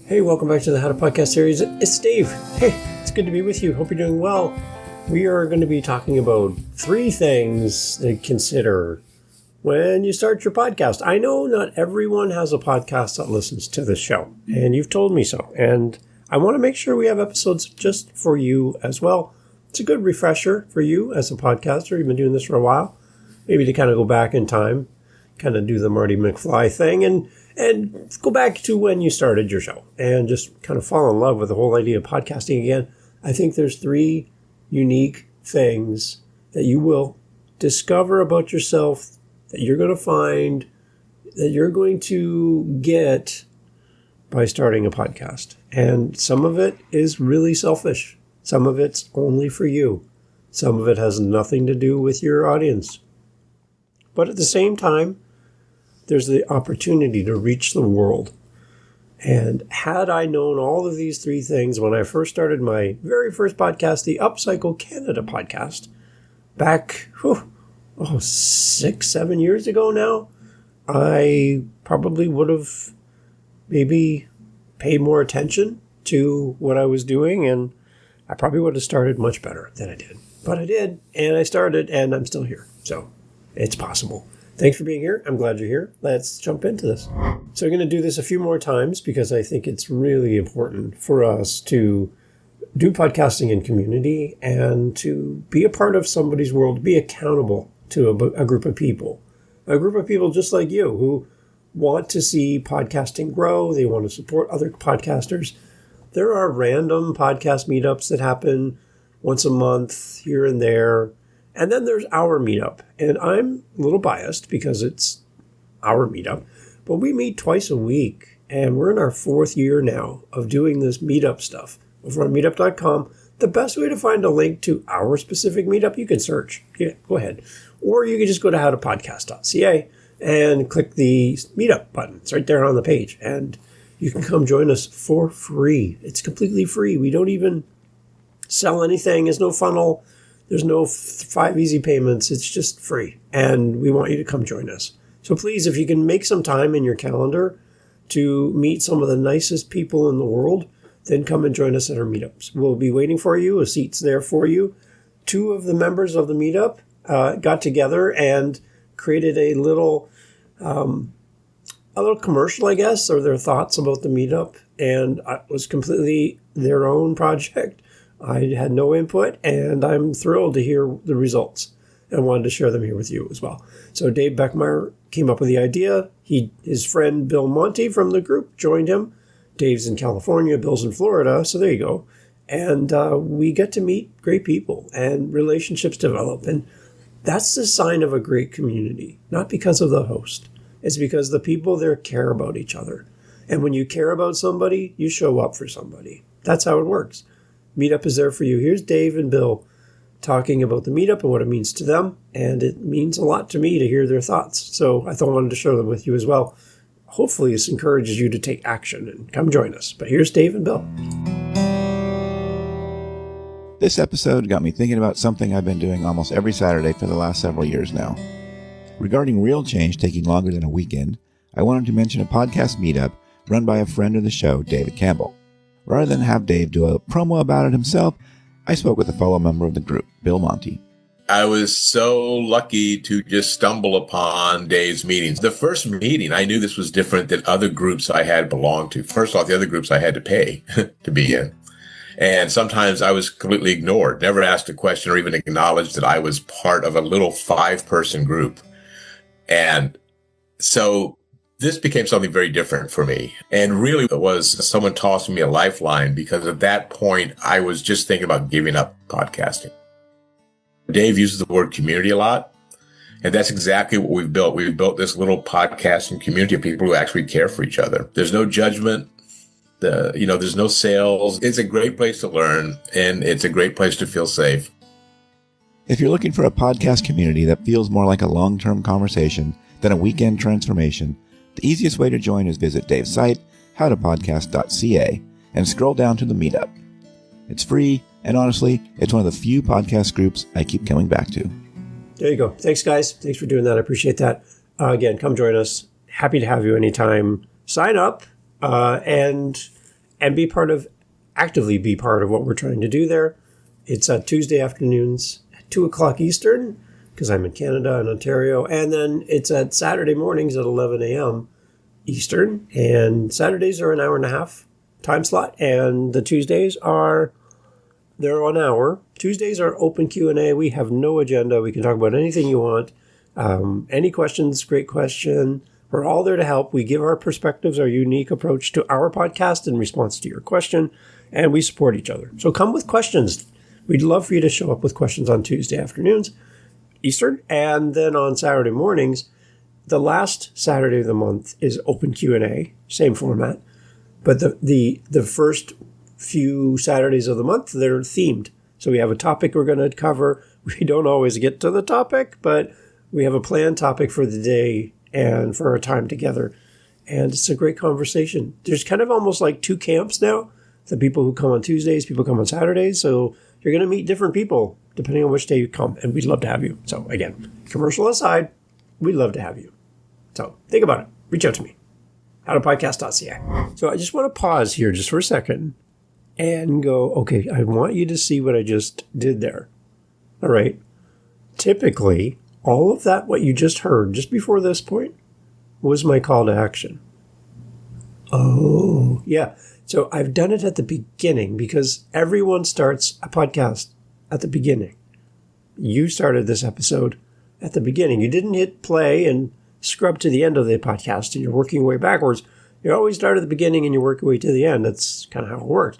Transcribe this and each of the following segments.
Hey, welcome back to the How to Podcast series. It's Dave. Hey, it's good to be with you. Hope you're doing well. We are going to be talking about 3 things to consider when you start your podcast. I know not everyone has a podcast that listens to this show, and you've told me so. And I want to make sure we have episodes just for you as well. It's a good refresher for you as a podcaster. You've been doing this for a while. Maybe to kind of go back in time, kind of do the Marty McFly thing and go back to when you started your show and just kind of fall in love with the whole idea of podcasting again. I think there's 3 unique things that you will discover about yourself, that you're going to find, that you're going to get by starting a podcast. And some of it is really selfish. Some of it's only for you. Some of it has nothing to do with your audience. But at the same time, there's the opportunity to reach the world. And had I known all of these 3 things when I first started my very first podcast, the Upcycle Canada podcast, back 6-7 years ago now, I probably would have maybe paid more attention to what I was doing, and I probably would have started much better than I did. But I did, and I started, and I'm still here. So it's possible. Thanks for being here. I'm glad you're here. Let's jump into this. So I'm going to do this a few more times because I think it's really important for us to do podcasting in community and to be a part of somebody's world, be accountable to a group of people just like you who want to see podcasting grow. They want to support other podcasters. There are random podcast meetups that happen once a month here and there. And then there's our meetup. And I'm a little biased because it's our meetup. But we meet twice a week. And we're in our 4th year now of doing this meetup stuff. Over on meetup.com, the best way to find a link to our specific meetup, you can search. Yeah, go ahead. Or you can just go to howtopodcast.ca and click the meetup button. It's right there on the page. And you can come join us for free. It's completely free. We don't even sell anything. There's no funnel. There's no 5 easy payments. It's just free. And we want you to come join us. So please, if you can make some time in your calendar to meet some of the nicest people in the world, then come and join us at our meetups. We'll be waiting for you. A seat's there for you. 2 of the members of the meetup got together and created a little commercial, I guess, or their thoughts about the meetup. And it was completely their own project. I had no input, and I'm thrilled to hear the results and wanted to share them here with you as well. So Dave Beckmeyer came up with the idea. His friend Bill Monty from the group joined him. Dave's in California, Bill's in Florida, so there you go. And we get to meet great people and relationships develop. And that's the sign of a great community, not because of the host. It's because the people there care about each other. And when you care about somebody, you show up for somebody. That's how it works. Meetup is there for you. Here's Dave and Bill talking about the meetup and what it means to them. And it means a lot to me to hear their thoughts. So I thought I wanted to share them with you as well. Hopefully this encourages you to take action and come join us. But here's Dave and Bill. This episode got me thinking about something I've been doing almost every Saturday for the last several years now. Regarding real change taking longer than a weekend, I wanted to mention a podcast meetup run by a friend of the show, David Campbell. Rather than have Dave do a promo about it himself, I spoke with a fellow member of the group, Bill Monty. I was so lucky to just stumble upon Dave's meetings. The first meeting, I knew this was different than other groups I had belonged to. First off, the other groups I had to pay to be in. And sometimes I was completely ignored, never asked a question or even acknowledged that I was part of a little 5-person group. And so this became something very different for me. And really it was someone tossing me a lifeline because at that point I was just thinking about giving up podcasting. Dave uses the word community a lot. And that's exactly what we've built. We've built this little podcasting community of people who actually care for each other. There's no judgment. There's no sales. It's a great place to learn, and it's a great place to feel safe. If you're looking for a podcast community that feels more like a long-term conversation than a weekend transformation, the easiest way to join is visit Dave's site, howtopodcast.ca, and scroll down to the meetup. It's free, and honestly, it's one of the few podcast groups I keep coming back to. There you go. Thanks, guys. Thanks for doing that. I appreciate that. Again, come join us. Happy to have you anytime. Sign up. and actively be part of what we're trying to do there. It's Tuesday afternoons at 2 o'clock Eastern, because I'm in Canada and Ontario. And then it's at Saturday mornings at 11 a.m. Eastern. And Saturdays are an hour and a half time slot. And the Tuesdays they're 1 hour. Tuesdays are open Q&A. We have no agenda. We can talk about anything you want. Any questions, great question. We're all there to help. We give our perspectives, our unique approach to our podcast in response to your question, and we support each other. So come with questions. We'd love for you to show up with questions on Tuesday afternoons, Eastern, and then on Saturday mornings. The last Saturday of the month is open Q&A, same format, but the first few Saturdays of the month, they're themed. So we have a topic we're going to cover. We don't always get to the topic, but we have a planned topic for the day and for our time together. And it's a great conversation. There's kind of almost like two camps now. The people who come on Tuesdays, people come on Saturdays. So you're going to meet different people depending on which day you come. And we'd love to have you. So again, commercial aside, we'd love to have you. So think about it. Reach out to me. howtopodcast.ca. So I just want to pause here just for a second and go, okay, I want you to see what I just did there. All right. Typically, all of that, what you just heard just before this point, was my call to action. Oh, yeah. So I've done it at the beginning because everyone starts a podcast at the beginning. You started this episode at the beginning. You didn't hit play and scrub to the end of the podcast and you're working your way backwards. You always start at the beginning and you work your way to the end. That's kind of how it works.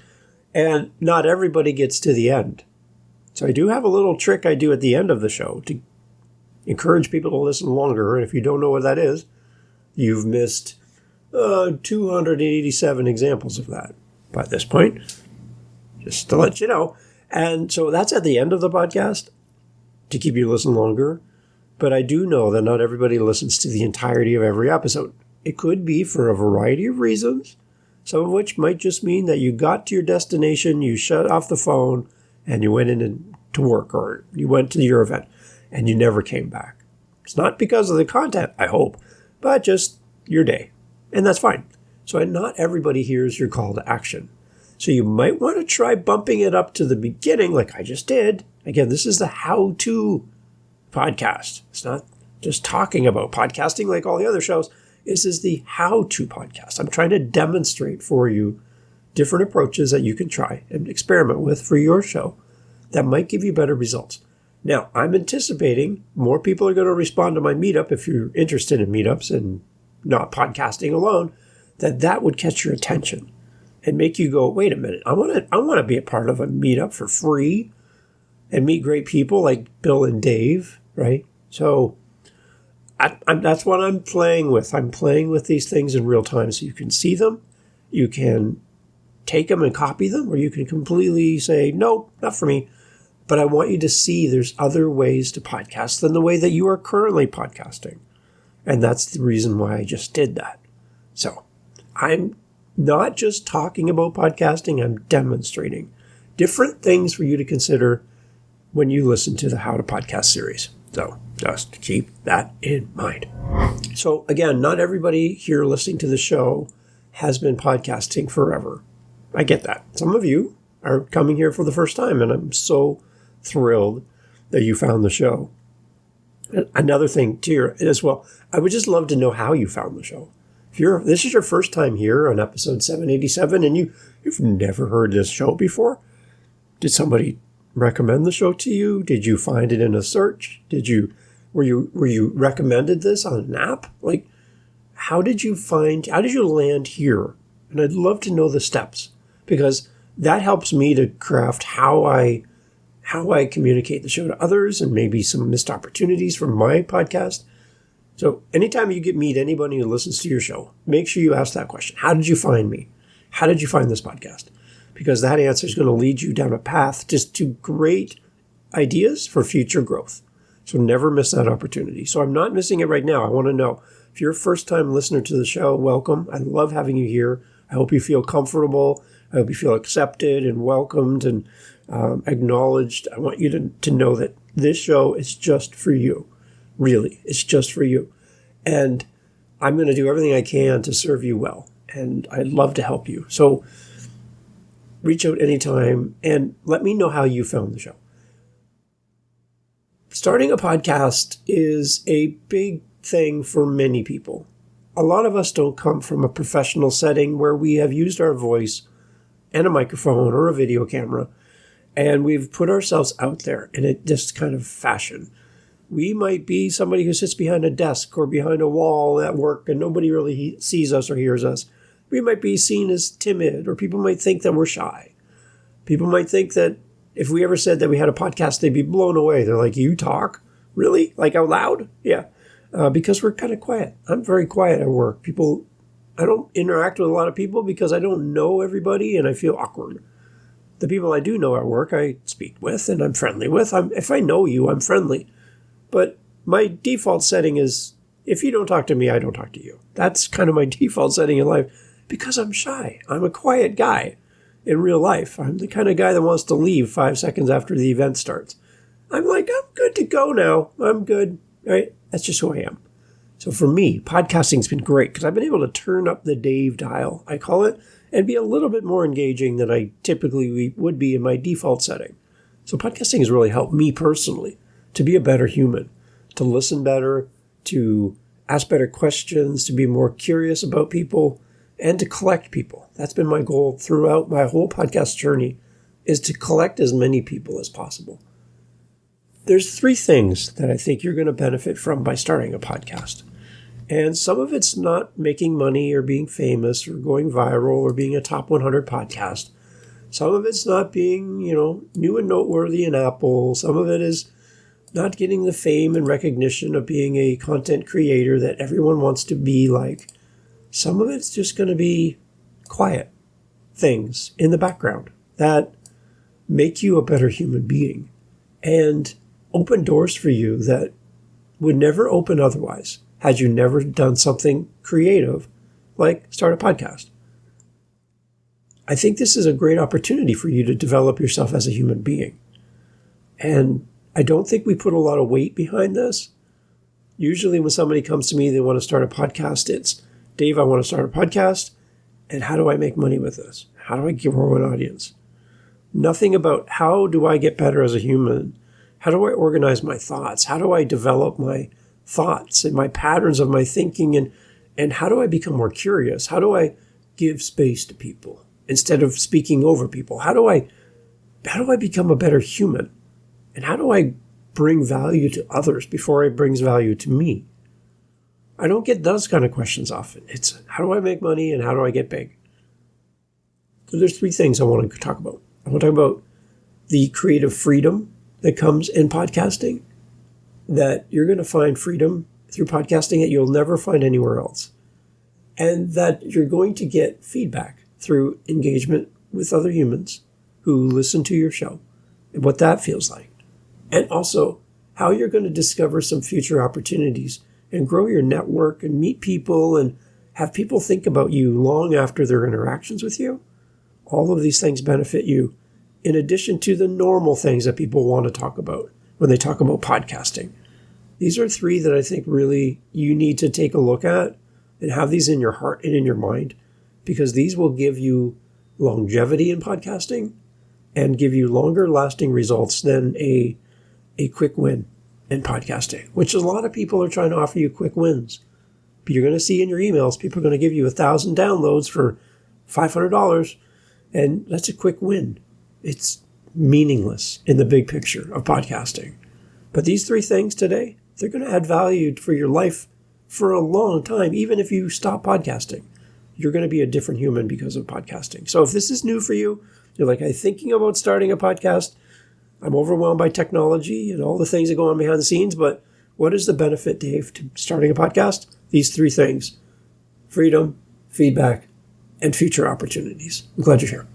And not everybody gets to the end. So I do have a little trick I do at the end of the show to encourage people to listen longer. And if you don't know what that is, you've missed 287 examples of that by this point, just to let you know. And so that's at the end of the podcast to keep you listening longer. But I do know that not everybody listens to the entirety of every episode. It could be for a variety of reasons, some of which might just mean that you got to your destination, you shut off the phone, and you went in to work, or you went to your event, and you never came back. It's not because of the content, I hope, but just your day. And that's fine. So not everybody hears your call to action. So you might want to try bumping it up to the beginning like I just did. Again, this is the how-to podcast. It's not just talking about podcasting like all the other shows. This is the how-to podcast. I'm trying to demonstrate for you different approaches that you can try and experiment with for your show that might give you better results. Now, I'm anticipating more people are going to respond to my meetup if you're interested in meetups and not podcasting alone, that would catch your attention and make you go, wait a minute, I want to be a part of a meetup for free and meet great people like Bill and Dave, right? So that's what I'm playing with. I'm playing with these things in real time so you can see them, you can take them and copy them, or you can completely say, nope, not for me. But I want you to see there's other ways to podcast than the way that you are currently podcasting. And that's the reason why I just did that. So I'm not just talking about podcasting, I'm demonstrating different things for you to consider when you listen to the How to Podcast series. So just keep that in mind. So again, not everybody here listening to the show has been podcasting forever. I get that. Some of you are coming here for the first time, and I'm so thrilled that you found the show. Another thing too as well, I would just love to know how you found the show. If this is your first time here on episode 787 and you've never heard this show before, did somebody recommend the show to you? Did you find it in a search? Were you recommended this on an app? Like, how did you land here? And I'd love to know the steps, because that helps me to craft how I communicate the show to others and maybe some missed opportunities from my podcast. So anytime you meet anybody who listens to your show, make sure you ask that question. How did you find me? How did you find this podcast? Because that answer is going to lead you down a path just to great ideas for future growth. So never miss that opportunity. So I'm not missing it right now. I want to know, if you're a first-time listener to the show, welcome. I love having you here. I hope you feel comfortable. I hope you feel accepted and welcomed and acknowledged. I want you to know that this show is just for you. Really, it's just for you. And I'm going to do everything I can to serve you well. and I'd love to help you. So reach out anytime and let me know how you found the show. Starting a podcast is a big thing for many people. A lot of us don't come from a professional setting where we have used our voice and a microphone or a video camera, and we've put ourselves out there in a just kind of fashion. We might be somebody who sits behind a desk or behind a wall at work and nobody really sees us or hears us. We might be seen as timid, or people might think that we're shy. People might think that if we ever said that we had a podcast, they'd be blown away. They're like, you talk? Really? Like out loud? Yeah. Because we're kind of quiet. I'm very quiet at work. I don't interact with a lot of people because I don't know everybody and I feel awkward. The people I do know at work, I speak with and I'm friendly with. If I know you, I'm friendly. But my default setting is, if you don't talk to me, I don't talk to you. That's kind of my default setting in life because I'm shy. I'm a quiet guy in real life. I'm the kind of guy that wants to leave 5 seconds after the event starts. I'm like, I'm good to go now. I'm good, right? That's just who I am. So for me, podcasting's been great because I've been able to turn up the Dave dial, I call it, and be a little bit more engaging than I typically would be in my default setting. So podcasting has really helped me personally to be a better human, to listen better, to ask better questions, to be more curious about people, and to collect people. That's been my goal throughout my whole podcast journey, is to collect as many people as possible. There's 3 things that I think you're going to benefit from by starting a podcast. And some of it's not making money or being famous or going viral or being a top 100 podcast. Some of it's not being, new and noteworthy in Apple. Some of it is not getting the fame and recognition of being a content creator that everyone wants to be like. Some of it's just going to be quiet things in the background that make you a better human being and open doors for you that would never open otherwise had you never done something creative like start a podcast. I think this is a great opportunity for you to develop yourself as a human being. And I don't think we put a lot of weight behind this. Usually when somebody comes to me, they want to start a podcast, it's, Dave, I want to start a podcast, and how do I make money with this? How do I grow an audience? Nothing about how do I get better as a human? How do I organize my thoughts? How do I develop my thoughts and my patterns of my thinking? And how do I become more curious? How do I give space to people instead of speaking over people? How do I become a better human? And how do I bring value to others before it brings value to me? I don't get those kind of questions often. It's how do I make money and how do I get big? So there's 3 things I want to talk about. I want to talk about the creative freedom that comes in podcasting, that you're going to find freedom through podcasting that you'll never find anywhere else. And that you're going to get feedback through engagement with other humans who listen to your show and what that feels like. And also how you're going to discover some future opportunities and grow your network and meet people and have people think about you long after their interactions with you. All of these things benefit you in addition to the normal things that people want to talk about when they talk about podcasting. These are 3 that I think really you need to take a look at and have these in your heart and in your mind, because these will give you longevity in podcasting and give you longer lasting results than a quick win in podcasting, which a lot of people are trying to offer you quick wins. But you're going to see in your emails, people are going to give you 1,000 downloads for $500, and that's a quick win. It's meaningless in the big picture of podcasting. But these 3 things today, they're going to add value for your life for a long time. Even if you stop podcasting, you're going to be a different human because of podcasting. So if this is new for you, you're like, I'm thinking about starting a podcast. I'm overwhelmed by technology and all the things that go on behind the scenes, but what is the benefit, Dave, to starting a podcast? These 3 things: freedom, feedback, and future opportunities. I'm glad you're here.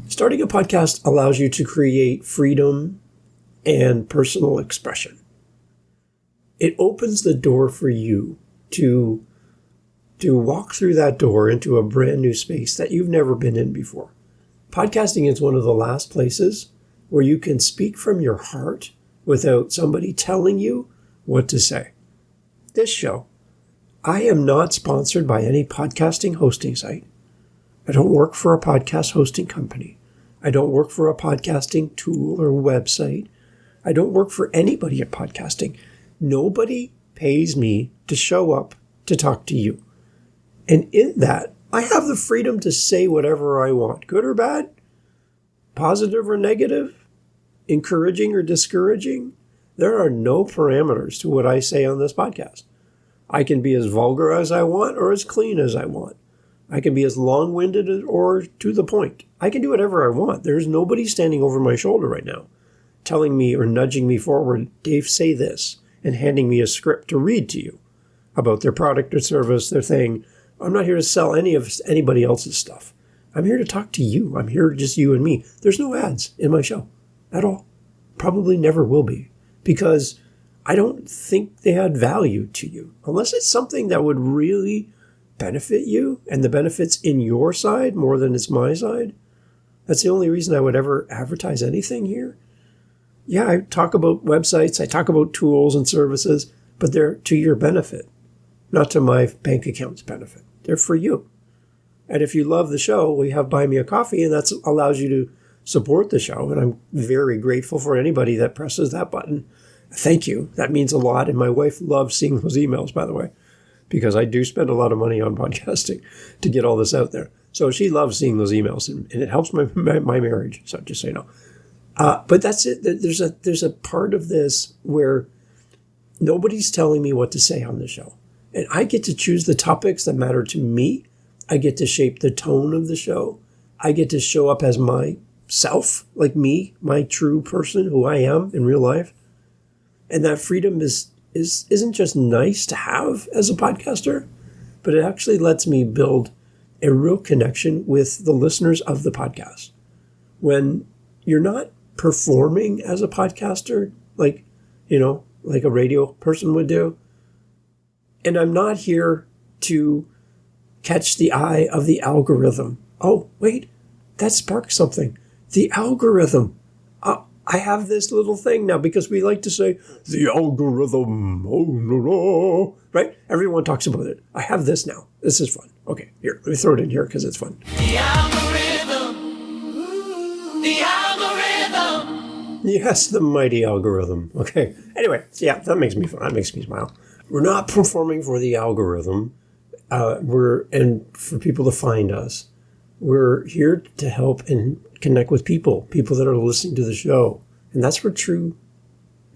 Starting a podcast allows you to create freedom and personal expression. It opens the door for you to walk through that door into a brand new space that you've never been in before. Podcasting is one of the last places where you can speak from your heart without somebody telling you what to say. This show, I am not sponsored by any podcasting hosting site. I don't work for a podcast hosting company. I don't work for a podcasting tool or website. I don't work for anybody at podcasting. Nobody pays me to show up to talk to you. And in that, I have the freedom to say whatever I want, good or bad, positive or negative, encouraging or discouraging. There are no parameters to what I say on this podcast. I can be as vulgar as I want or as clean as I want. I can be as long-winded or to the point. I can do whatever I want. There's nobody standing over my shoulder right now telling me or nudging me forward, Dave, say this, and handing me a script to read to you about their product or service, their thing. I'm not here to sell anybody else's stuff. I'm here to talk to you. I'm here just you and me. There's no ads in my show at all. Probably never will be, because I don't think they add value to you unless it's something that would really benefit you and the benefits in your side more than it's my side. That's the only reason I would ever advertise anything here. Yeah, I talk about websites, I talk about tools and services, but they're to your benefit, not to my bank account's benefit. They're for you. And if you love the show, we have Buy Me a Coffee, and that allows you to support the show. And I'm very grateful for anybody that presses that button. Thank you. That means a lot. And my wife loves seeing those emails, by the way, because I do spend a lot of money on podcasting to get all this out there. So she loves seeing those emails, and it helps my marriage. So just so you know. But that's it. There's a part of this where nobody's telling me what to say on the show. And I get to choose the topics that matter to me. I get to shape the tone of the show. I get to show up as myself, like me, my true person, who I am in real life. And that freedom isn't just nice to have as a podcaster, but it actually lets me build a real connection with the listeners of the podcast. When you're not performing as a podcaster, like a radio person would do, and I'm not here to catch the eye of the algorithm. Oh, wait, that sparked something. The algorithm. I have this little thing now because we like to say, the algorithm, oh, no, right? Everyone talks about it. I have this now. This is fun. Okay, here, let me throw it in here because it's fun. The algorithm. The algorithm. Yes, the mighty algorithm. Okay. Anyway, yeah, that makes me fun. That makes me smile. We're not performing for the algorithm. And for people to find us. We're here to help and connect with people that are listening to the show. And that's where true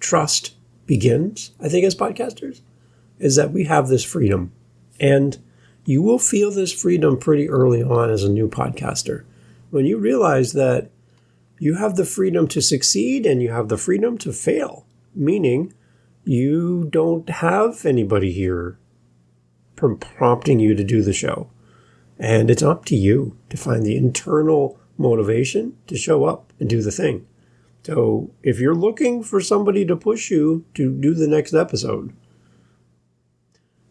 trust begins, I think, as podcasters, is that we have this freedom. And you will feel this freedom pretty early on as a new podcaster. When you realize that you have the freedom to succeed and you have the freedom to fail, meaning you don't have anybody here prompting you to do the show. And it's up to you to find the internal motivation to show up and do the thing. So if you're looking for somebody to push you to do the next episode,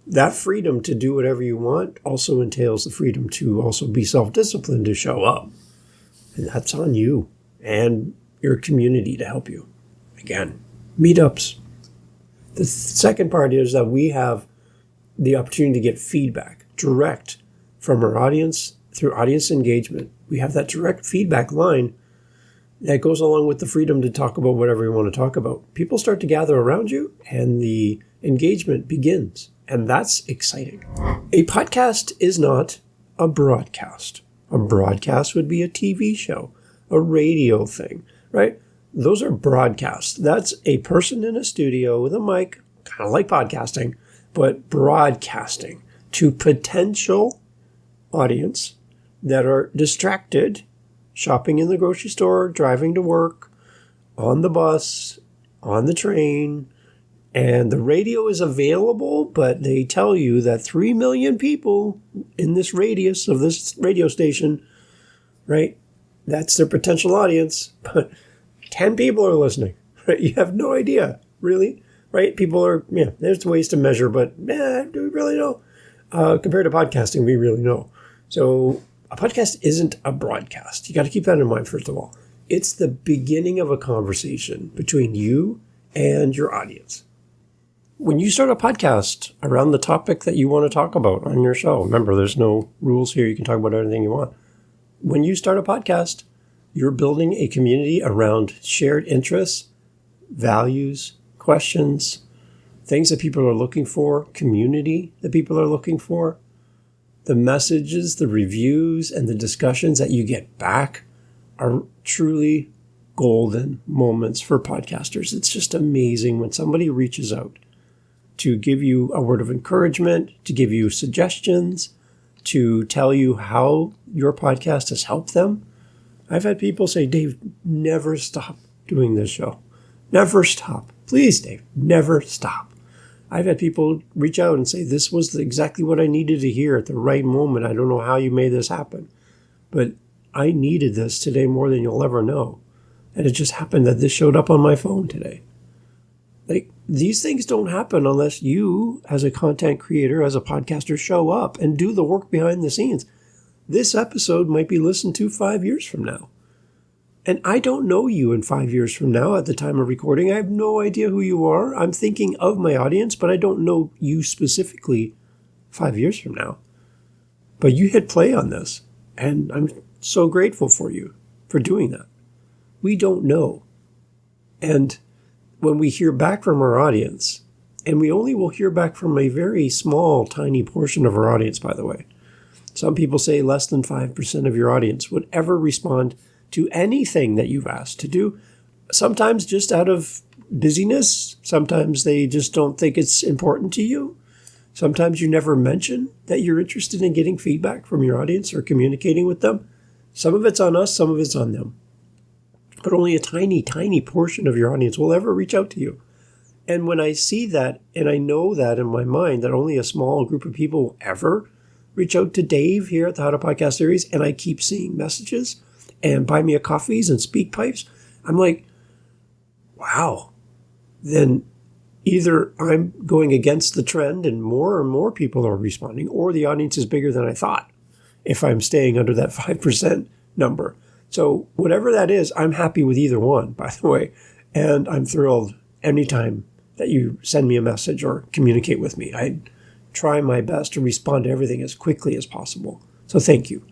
that freedom to do whatever you want also entails the freedom to also be self-disciplined to show up. And that's on you and your community to help you. Again, meetups. The second part is that we have the opportunity to get feedback direct from our audience through audience engagement. We have that direct feedback line that goes along with the freedom to talk about whatever we want to talk about. People start to gather around you and the engagement begins. And that's exciting. A podcast is not a broadcast. A broadcast would be a TV show, a radio thing, right? Those are broadcasts. That's a person in a studio with a mic, kind of like podcasting, but broadcasting to potential audience that are distracted, shopping in the grocery store, driving to work, on the bus, on the train, and the radio is available, but they tell you that 3 million people in this radius of this radio station, right? That's their potential audience, but 10 people are listening, right? You have no idea, really, right? People are, there's ways to measure, but do we really know? Compared to podcasting, we really know. So a podcast isn't a broadcast. You got to keep that in mind, first of all. It's the beginning of a conversation between you and your audience. when you start a podcast around the topic that you want to talk about on your show, remember, there's no rules here. You can talk about anything you want. When you start a podcast, you're building a community around shared interests, values, questions, things that people are looking for, community that people are looking for. The messages, the reviews, and the discussions that you get back are truly golden moments for podcasters. It's just amazing when somebody reaches out to give you a word of encouragement, to give you suggestions, to tell you how your podcast has helped them. I've had people say, Dave, never stop doing this show. Never stop. Please, Dave, never stop. I've had people reach out and say, this was exactly what I needed to hear at the right moment. I don't know how you made this happen, but I needed this today more than you'll ever know. And it just happened that this showed up on my phone today. Like, these things don't happen unless you, as a content creator, as a podcaster, show up and do the work behind the scenes. This episode might be listened to 5 years from now. And I don't know you in 5 years from now at the time of recording. I have no idea who you are. I'm thinking of my audience, but I don't know you specifically 5 years from now. But you hit play on this, and I'm so grateful for you for doing that. We don't know. And when we hear back from our audience, and we only will hear back from a very small, tiny portion of our audience, by the way. Some people say less than 5% of your audience would ever respond to anything that you've asked to do. Sometimes just out of busyness. Sometimes they just don't think it's important to you. Sometimes you never mention that you're interested in getting feedback from your audience or communicating with them. Some of it's on us, some of it's on them. But only a tiny, tiny portion of your audience will ever reach out to you. And when I see that, and I know that in my mind, that only a small group of people will ever reach out to Dave here at the How to Podcast series, and I keep seeing messages and buy me a coffees and speak pipes, I'm like, wow. Then either I'm going against the trend and more people are responding, or the audience is bigger than I thought if I'm staying under that 5% number. So whatever that is, I'm happy with either one, by the way. And I'm thrilled anytime that you send me a message or communicate with me. I try my best to respond to everything as quickly as possible. So thank you.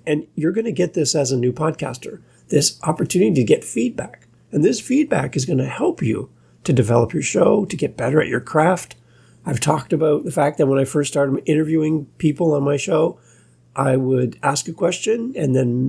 And you're going to get this as a new podcaster, this opportunity to get feedback. And this feedback is going to help you to develop your show, to get better at your craft. I've talked about the fact that when I first started interviewing people on my show, I would ask a question and then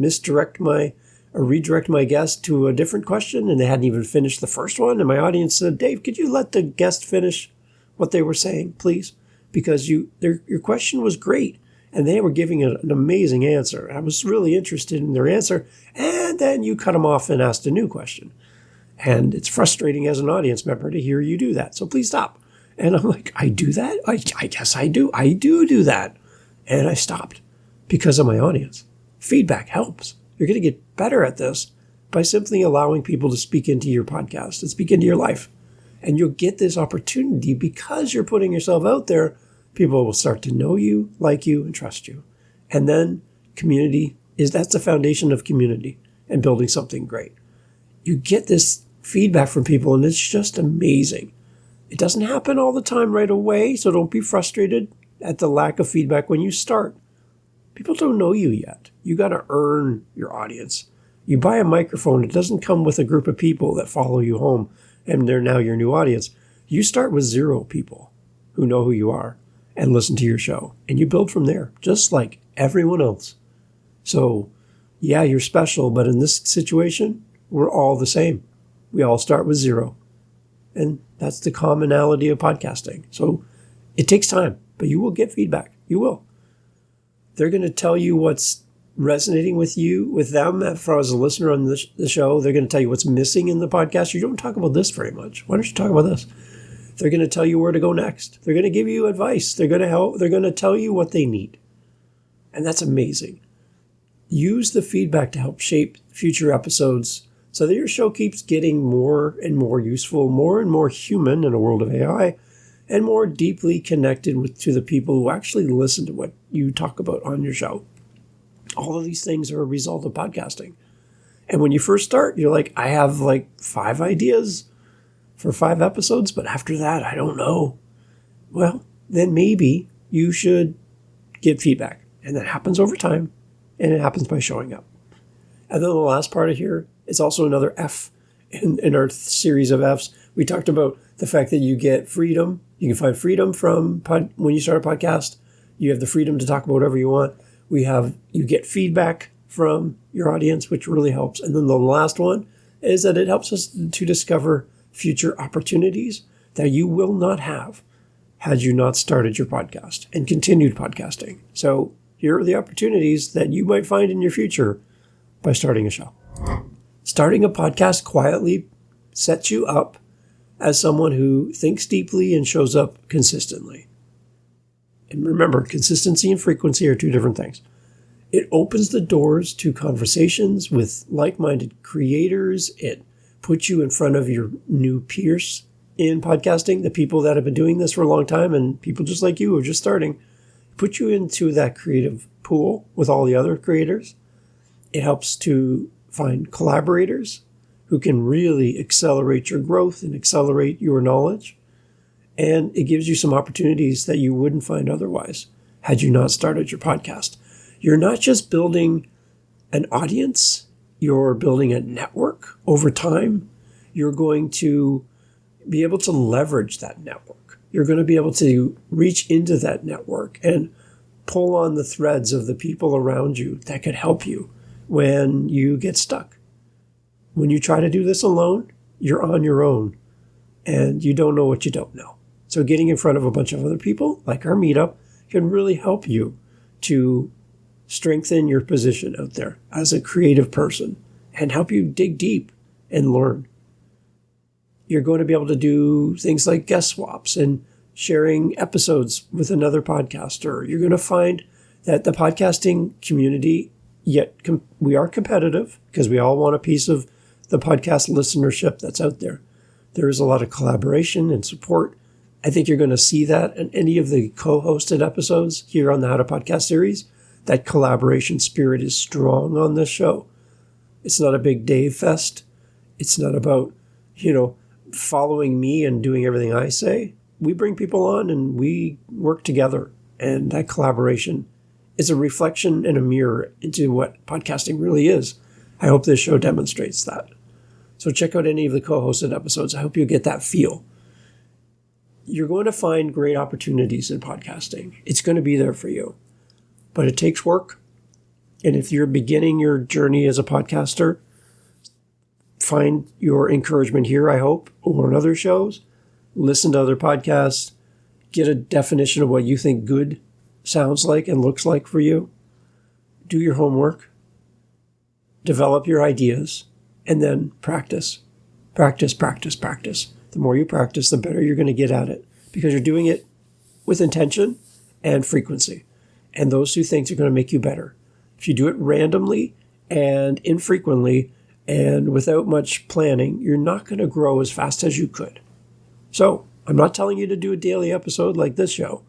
redirect my guest to a different question, and they hadn't even finished the first one. And my audience said, Dave, could you let the guest finish what they were saying, please? Because your question was great, and they were giving an amazing answer. I was really interested in their answer, and then you cut them off and asked a new question. And it's frustrating as an audience member to hear you do that. So please stop. And I'm like, I do that? I guess I do. I do that. And I stopped because of my audience. Feedback helps. You're going to get better at this by simply allowing people to speak into your podcast and speak into your life. And you'll get this opportunity because you're putting yourself out there. People will start to know you, like you, and trust you. And then that's the foundation of community and building something great. You get this feedback from people, and it's just amazing. It doesn't happen all the time right away, so don't be frustrated at the lack of feedback when you start. People don't know you yet. You got to earn your audience. You buy a microphone, it doesn't come with a group of people that follow you home, and they're now your new audience. You start with 0 people who know who you are and listen to your show, and you build from there, just like everyone else. So, yeah, you're special, but in this situation, we're all the same. We all start with 0. And that's the commonality of podcasting. So it takes time, but you will get feedback. You will. They're going to tell you what's resonating with them. As far as a listener on the show, they're going to tell you what's missing in the podcast. You don't talk about this very much. Why don't you talk about this? They're going to tell you where to go next. They're going to give you advice. They're going to help. They're going to tell you what they need. And that's amazing. Use the feedback to help shape future episodes so that your show keeps getting more and more useful, more and more human in a world of AI, and more deeply connected to the people who actually listen to what you talk about on your show. All of these things are a result of podcasting. And when you first start, you're like, I have 5 ideas for 5 episodes, but after that, I don't know. Well, then maybe you should get feedback. And that happens over time, and it happens by showing up. And then the last part of here is also another F in our series of Fs. We talked about the fact that you get freedom. You can find freedom from when you start a podcast. You have the freedom to talk about whatever you want. You get feedback from your audience, which really helps. And then the last one is that it helps us to discover future opportunities that you will not have had you not started your podcast and continued podcasting. So here are the opportunities that you might find in your future by starting a show. Starting a podcast quietly sets you up as someone who thinks deeply and shows up consistently. And remember, consistency and frequency are 2 different things. It opens the doors to conversations with like-minded creators. It puts you in front of your new peers in podcasting, the people that have been doing this for a long time and people just like you who are just starting. Put you into that creative pool with all the other creators. It helps to find collaborators who can really accelerate your growth and accelerate your knowledge. And it gives you some opportunities that you wouldn't find otherwise had you not started your podcast. You're not just building an audience, you're building a network over time. You're going to be able to leverage that network. You're going to be able to reach into that network and pull on the threads of the people around you that could help you when you get stuck. When you try to do this alone, you're on your own and you don't know what you don't know. So getting in front of a bunch of other people, like our meetup, can really help you to strengthen your position out there as a creative person and help you dig deep and learn. You're going to be able to do things like guest swaps and sharing episodes with another podcaster. You're going to find that the podcasting community, we are competitive because we all want a piece of the podcast listenership that's out there. There is a lot of collaboration and support. I think you're going to see that in any of the co-hosted episodes here on the How to Podcast series. That collaboration spirit is strong on this show. It's not a big Dave fest. It's not about, following me and doing everything I say. We bring people on and we work together. And that collaboration is a reflection and a mirror into what podcasting really is. I hope this show demonstrates that. So check out any of the co-hosted episodes. I hope you get that feel. You're going to find great opportunities in podcasting. It's going to be there for you. But it takes work. And if you're beginning your journey as a podcaster, find your encouragement here, I hope, or in other shows. Listen to other podcasts. Get a definition of what you think good sounds like and looks like for you. Do your homework. Develop your ideas. And then practice. Practice, practice, practice. The more you practice, the better you're going to get at it. Because you're doing it with intention and frequency. And those 2 things are going to make you better. If you do it randomly and infrequently and without much planning, you're not going to grow as fast as you could. So I'm not telling you to do a daily episode like this show.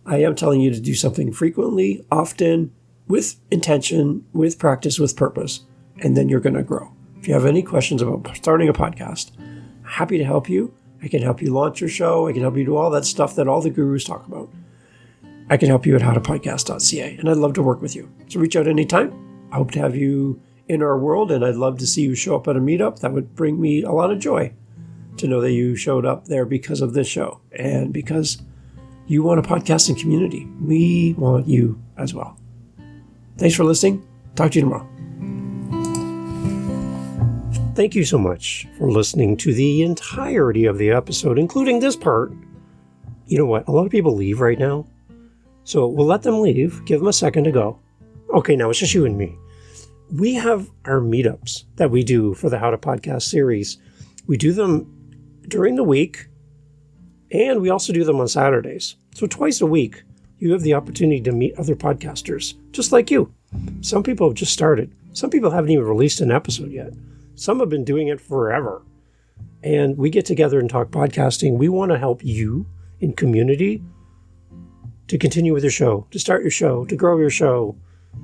I am telling you to do something frequently, often, with intention, with practice, with purpose, and then you're going to grow. If you have any questions about starting a podcast, I'm happy to help you. I can help you launch your show. I can help you do all that stuff that all the gurus talk about. I can help you at howtopodcast.ca, and I'd love to work with you. So reach out anytime. I hope to have you in our world, and I'd love to see you show up at a meetup. That would bring me a lot of joy to know that you showed up there because of this show and because you want a podcasting community. We want you as well. Thanks for listening. Talk to you tomorrow. Thank you so much for listening to the entirety of the episode, including this part. You know what? A lot of people leave right now. So we'll let them leave. Give them a second to go. Okay, now it's just you and me. We have our meetups that we do for the How to Podcast series. We do them during the week, and we also do them on Saturdays. So twice a week, you have the opportunity to meet other podcasters, just like you. Some people have just started. Some people haven't even released an episode yet. Some have been doing it forever. And we get together and talk podcasting. We want to help you in community to continue with your show, to start your show, to grow your show.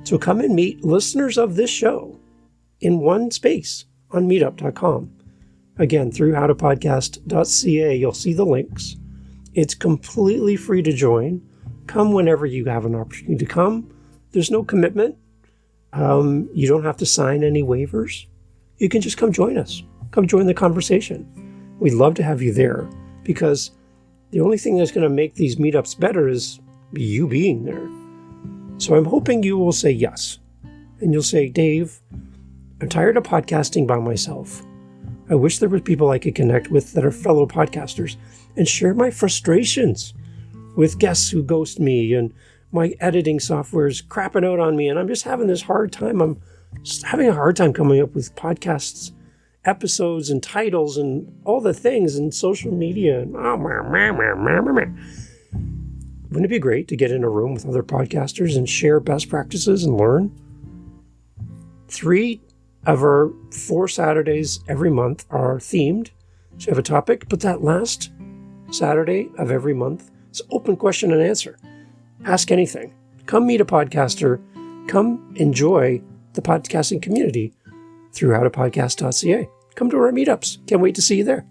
So come and meet listeners of this show in one space on meetup.com. Again, through howtopodcast.ca, you'll see the links. It's completely free to join. Come whenever you have an opportunity to come. There's no commitment. You don't have to sign any waivers. You can just come join us. Come join the conversation. We'd love to have you there, because the only thing that's going to make these meetups better is you being there. So I'm hoping you will say yes. And you'll say, Dave, I'm tired of podcasting by myself. I wish there were people I could connect with that are fellow podcasters and share my frustrations with guests who ghost me, and my editing software is crapping out on me, and I'm just having this hard time. I'm just having a hard time coming up with podcasts, episodes, and titles, and all the things, and social media. And wouldn't it be great to get in a room with other podcasters and share best practices and learn? 3 of our 4 Saturdays every month are themed. So you have a topic, but that last Saturday of every month, it's open question and answer. Ask anything. Come meet a podcaster. Come enjoy the podcasting community through howtopodcast.ca. Come to our meetups. Can't wait to see you there.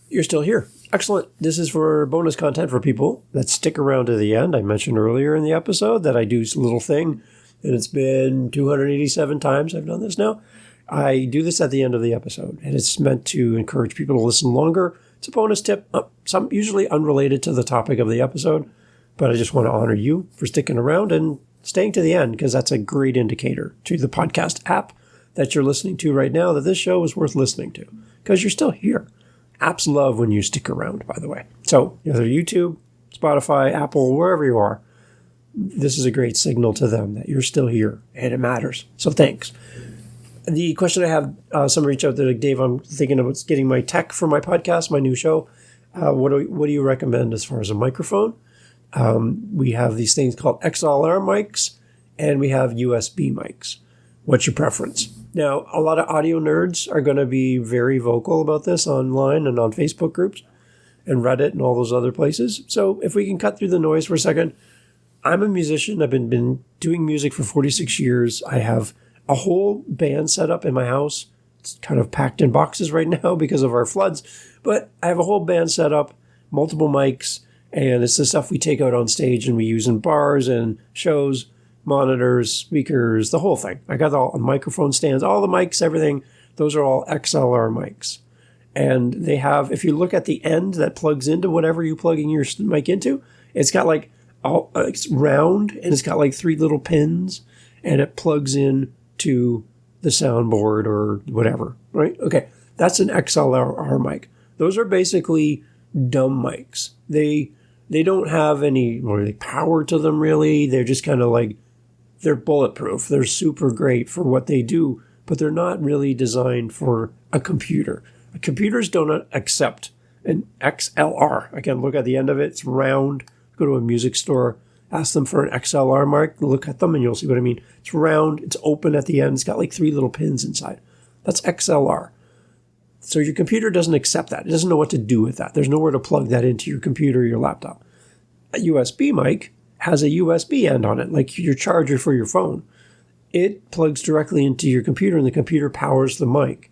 You're still here. Excellent. This is for bonus content for people that stick around to the end. I mentioned earlier in the episode that I do a little thing, and it's been 287 times I've done this now. I do this at the end of the episode, and it's meant to encourage people to listen longer. It's a bonus tip, some usually unrelated to the topic of the episode, but I just want to honor you for sticking around and staying to the end, because that's a great indicator to the podcast app that you're listening to right now that this show is worth listening to, because you're still here. Apps love when you stick around, by the way. So either YouTube, Spotify, Apple, wherever you are, this is a great signal to them that you're still here, and it matters. So thanks. The question I have, someone reached out to Dave, I'm thinking about getting my tech for my podcast, my new show. What do you recommend as far as a microphone? We have these things called XLR mics, and we have USB mics. What's your preference? Now, a lot of audio nerds are going to be very vocal about this online and on Facebook groups and Reddit and all those other places. So if we can cut through the noise for a second, I'm a musician. I've been doing music for 46 years. I have a whole band set up in my house. It's kind of packed in boxes right now because of our floods, but I have a whole band set up, multiple mics, and it's the stuff we take out on stage and we use in bars and shows, monitors, speakers, the whole thing. I got all microphone stands, all the mics, everything. Those are all XLR mics. And they have, if you look at the end that plugs into whatever you're plugging your mic into, it's got like, it's round, and it's got like 3 little pins, and it plugs in to the soundboard or whatever, right? Okay, that's an XLR mic. Those are basically dumb mics. They don't have any power to them, really. They're just kind of like, they're bulletproof. They're super great for what they do, but they're not really designed for a computer. Computers don't accept an XLR. Again, look at the end of it. It's round. Go to a music store, ask them for an XLR mic, look at them, and you'll see what I mean. It's round. It's open at the end. It's got like 3 little pins inside. That's XLR. So your computer doesn't accept that. It doesn't know what to do with that. There's nowhere to plug that into your computer or your laptop. A USB mic has a USB end on it, like your charger for your phone. It plugs directly into your computer, and the computer powers the mic.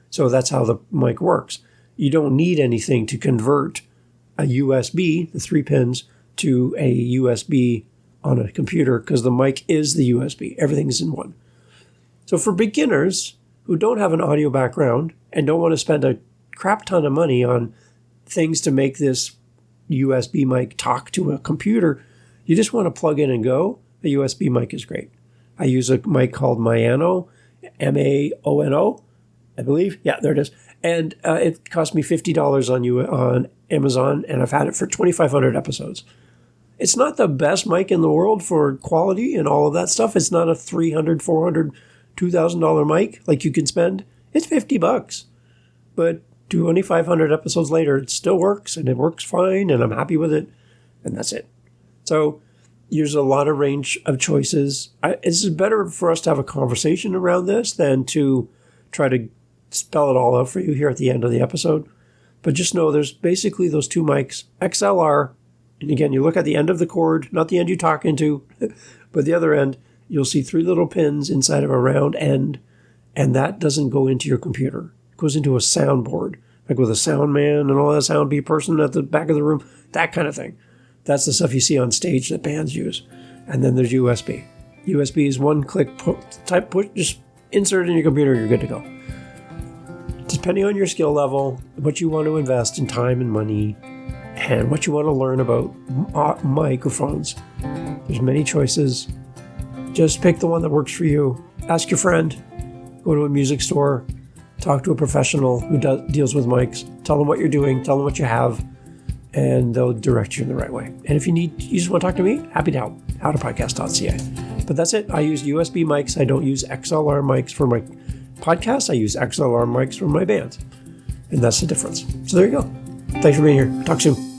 So that's how the mic works. You don't need anything to convert a USB, the 3 pins, to a USB on a computer, because the mic is the USB. Everything's in one. So for beginners who don't have an audio background and don't want to spend a crap ton of money on things to make this USB mic talk to a computer, you just want to plug in and go, a USB mic is great. I use a mic called Maono, M-A-O-N-O, I believe. Yeah, there it is. And it cost me $50 on Amazon, and I've had it for 2,500 episodes. It's not the best mic in the world for quality and all of that stuff. It's not a $300, $400, $2,000 mic like you can spend. It's $50. But 2,500 episodes later, it still works, and it works fine, and I'm happy with it, and that's it. So there's a lot of range of choices. It's better for us to have a conversation around this than to try to spell it all out for you here at the end of the episode. But just know there's basically those 2 mics, XLR, and again, you look at the end of the cord, not the end you talk into, but the other end, you'll see 3 little pins inside of a round end, And that doesn't go into your computer. It goes into a soundboard, like with a sound man and all that sound beat person at the back of the room, that kind of thing. That's the stuff you see on stage that bands use. And then there's USB. USB is one click, just insert it in your computer, you're good to go. Depending on your skill level, what you want to invest in time and money, and what you want to learn about microphones, there's many choices. Just pick the one that works for you. Ask your friend. Go to a music store. Talk to a professional who deals with mics. Tell them what you're doing. Tell them what you have. And they'll direct you in the right way. And if you just want to talk to me, happy to help. howtopodcast.ca. But that's it. I use USB mics. I don't use XLR mics for my podcast. I use XLR mics for my band. And that's the difference. So there you go. Thanks for being here. Talk soon.